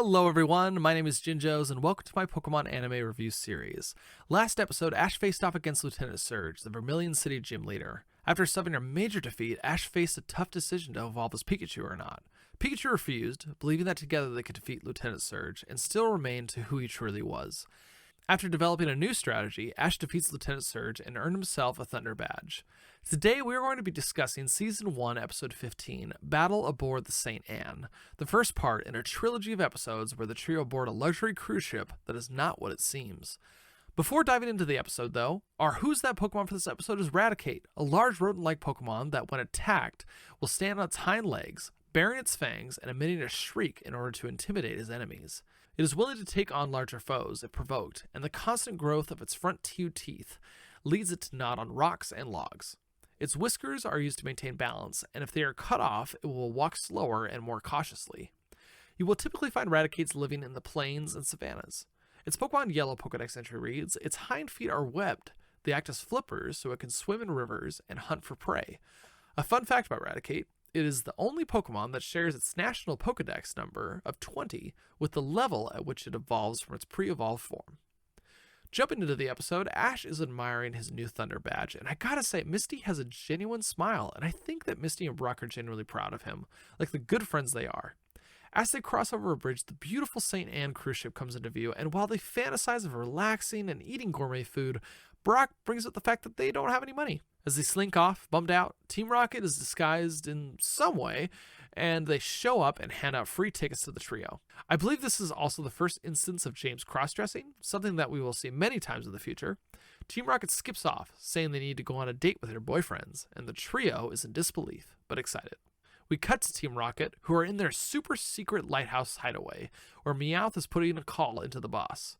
Hello everyone, my name is Jinjos, and welcome to my Pokemon anime review series. Last episode, Ash faced off against Lieutenant Surge, the Vermilion City gym leader. After suffering a major defeat, Ash faced a tough decision to evolve his Pikachu or not. Pikachu refused, believing that together they could defeat Lieutenant Surge, and still remain to who he truly was. After developing a new strategy, Ash defeats Lieutenant Surge and earned himself a Thunder Badge. Today we are going to be discussing Season 1, Episode 15, Battle Aboard the St. Anne, the first part in a trilogy of episodes where the trio board a luxury cruise ship that is not what it seems. Before diving into the episode, though, our Who's That Pokemon for this episode is Ratticate, a large rodent-like Pokemon that, when attacked, will stand on its hind legs, baring its fangs and emitting a shriek in order to intimidate his enemies. It is willing to take on larger foes if provoked, and the constant growth of its front two teeth leads it to gnaw on rocks and logs. Its whiskers are used to maintain balance, and if they are cut off, it will walk slower and more cautiously. You will typically find Raticates living in the plains and savannas. Its Pokemon Yellow Pokedex entry reads, its hind feet are webbed. They act as flippers so it can swim in rivers and hunt for prey. A fun fact about Raticate, it is the only Pokemon that shares its national Pokedex number of 20 with the level at which it evolves from its pre-evolved form. Jumping into the episode, Ash is admiring his new Thunder Badge, and I gotta say, Misty has a genuine smile, and I think that Misty and Brock are genuinely proud of him, like the good friends they are. As they cross over a bridge, the beautiful St. Anne cruise ship comes into view, and while they fantasize of relaxing and eating gourmet food, Brock brings up the fact that they don't have any money. As they slink off, bummed out, Team Rocket is disguised in some way, and they show up and hand out free tickets to the trio. I believe this is also the first instance of James cross-dressing, something that we will see many times in the future. Team Rocket skips off, saying they need to go on a date with their boyfriends, and the trio is in disbelief, but excited. We cut to Team Rocket, who are in their super secret lighthouse hideaway, where Meowth is putting a call into the boss.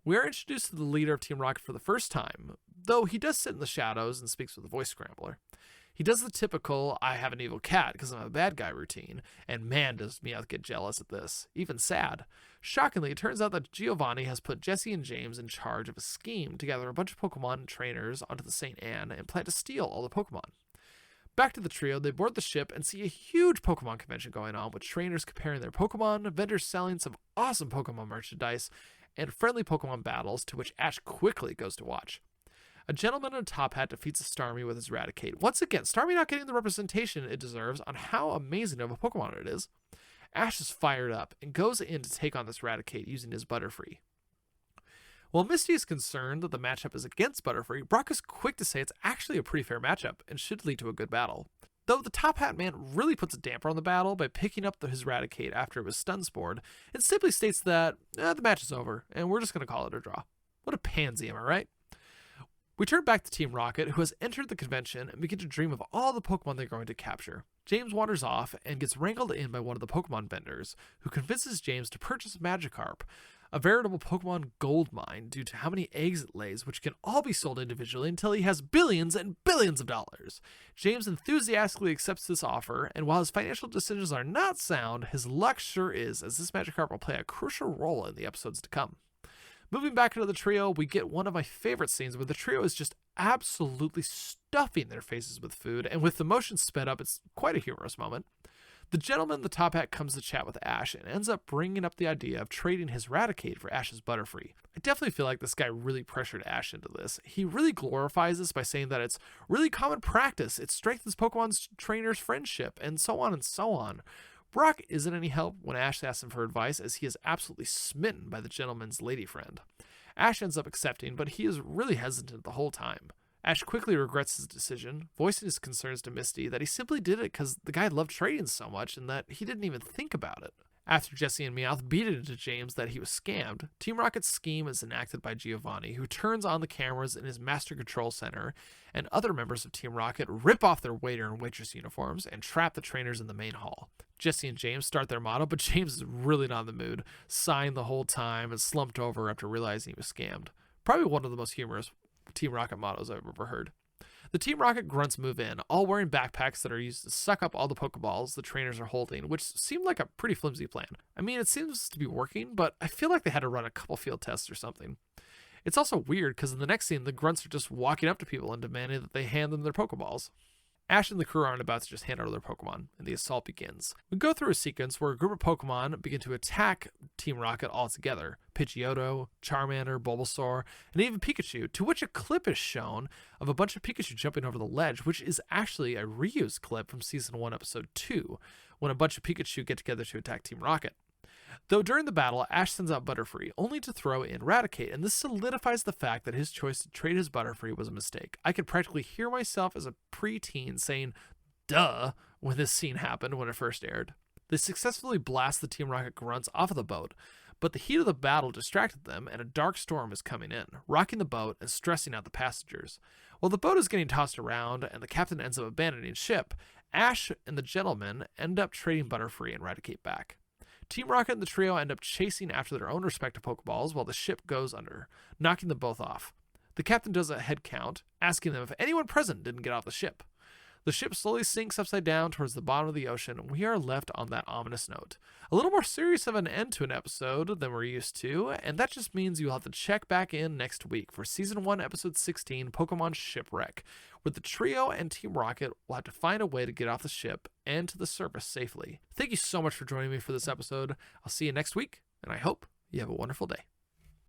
We are introduced to the leader of Team Rocket for the first time, though he does sit in the shadows and speaks with a voice scrambler. He does the typical, I have an evil cat because I'm a bad guy routine, and man does Meowth get jealous at this, even sad. Shockingly, it turns out that Giovanni has put Jesse and James in charge of a scheme to gather a bunch of Pokemon trainers onto the St. Anne and plan to steal all the Pokemon. Back to the trio, they board the ship and see a huge Pokemon convention going on with trainers comparing their Pokemon, vendors selling some awesome Pokemon merchandise, and friendly Pokemon battles to which Ash quickly goes to watch. A gentleman in a top hat defeats a Starmie with his Raticate. Once again, Starmie not getting the representation it deserves on how amazing of a Pokemon it is. Ash is fired up and goes in to take on this Raticate using his Butterfree. While Misty is concerned that the matchup is against Butterfree, Brock is quick to say it's actually a pretty fair matchup and should lead to a good battle. Though the Top Hat man really puts a damper on the battle by picking up his Raticate after it was stun spored, and simply states that the match is over and we're just going to call it a draw. What a pansy, am I right? We turn back to Team Rocket, who has entered the convention and begin to dream of all the Pokemon they're going to capture. James wanders off and gets wrangled in by one of the Pokemon vendors, who convinces James to purchase Magikarp, a veritable Pokemon gold mine due to how many eggs it lays, which can all be sold individually until he has billions and billions of dollars. James enthusiastically accepts this offer, and while his financial decisions are not sound, his luck sure is, as this Magikarp will play a crucial role in the episodes to come. Moving back into the trio, we get one of my favorite scenes where the trio is just absolutely stuffing their faces with food, and with the motion sped up, it's quite a humorous moment. The gentleman in the top hat comes to chat with Ash and ends up bringing up the idea of trading his Raticate for Ash's Butterfree. I definitely feel like this guy really pressured Ash into this. He really glorifies this by saying that it's really common practice, it strengthens Pokemon's trainers' friendship, and so on and so on. Brock isn't any help when Ash asks him for advice, as he is absolutely smitten by the gentleman's lady friend. Ash ends up accepting, but he is really hesitant the whole time. Ash quickly regrets his decision, voicing his concerns to Misty that he simply did it because the guy loved trading so much and that he didn't even think about it. After Jesse and Meowth beat it into James that he was scammed, Team Rocket's scheme is enacted by Giovanni, who turns on the cameras in his Master Control Center, and other members of Team Rocket rip off their waiter and waitress uniforms and trap the trainers in the main hall. Jesse and James start their motto, but James is really not in the mood, sighing the whole time and slumped over after realizing he was scammed. Probably one of the most humorous Team Rocket mottos I've ever heard. The Team Rocket grunts move in, all wearing backpacks that are used to suck up all the Pokeballs the trainers are holding, which seemed like a pretty flimsy plan. I mean, it seems to be working, but I feel like they had to run a couple field tests or something. It's also weird because in the next scene, the grunts are just walking up to people and demanding that they hand them their Pokeballs. Ash and the crew aren't about to just hand over their Pokemon, and the assault begins. We go through a sequence where a group of Pokemon begin to attack Team Rocket all together. Pidgeotto, Charmander, Bulbasaur, and even Pikachu, to which a clip is shown of a bunch of Pikachu jumping over the ledge, which is actually a reused clip from Season 1, Episode 2, when a bunch of Pikachu get together to attack Team Rocket. Though during the battle, Ash sends out Butterfree, only to throw in Ratticate, and this solidifies the fact that his choice to trade his Butterfree was a mistake. I could practically hear myself as a preteen saying, duh, when this scene happened when it first aired. They successfully blast the Team Rocket grunts off of the boat, but the heat of the battle distracted them, and a dark storm is coming in, rocking the boat and stressing out the passengers. While the boat is getting tossed around and the captain ends up abandoning ship, Ash and the gentleman end up trading Butterfree and Ratticate back. Team Rocket and the trio end up chasing after their own respective Pokeballs while the ship goes under, knocking them both off. The captain does a head count, asking them if anyone present didn't get off the ship. The ship slowly sinks upside down towards the bottom of the ocean, and we are left on that ominous note. A little more serious of an end to an episode than we're used to, and that just means you'll have to check back in next week for Season 1, Episode 16, Pokemon Shipwreck, where the trio and Team Rocket will have to find a way to get off the ship and to the surface safely. Thank you so much for joining me for this episode. I'll see you next week, and I hope you have a wonderful day.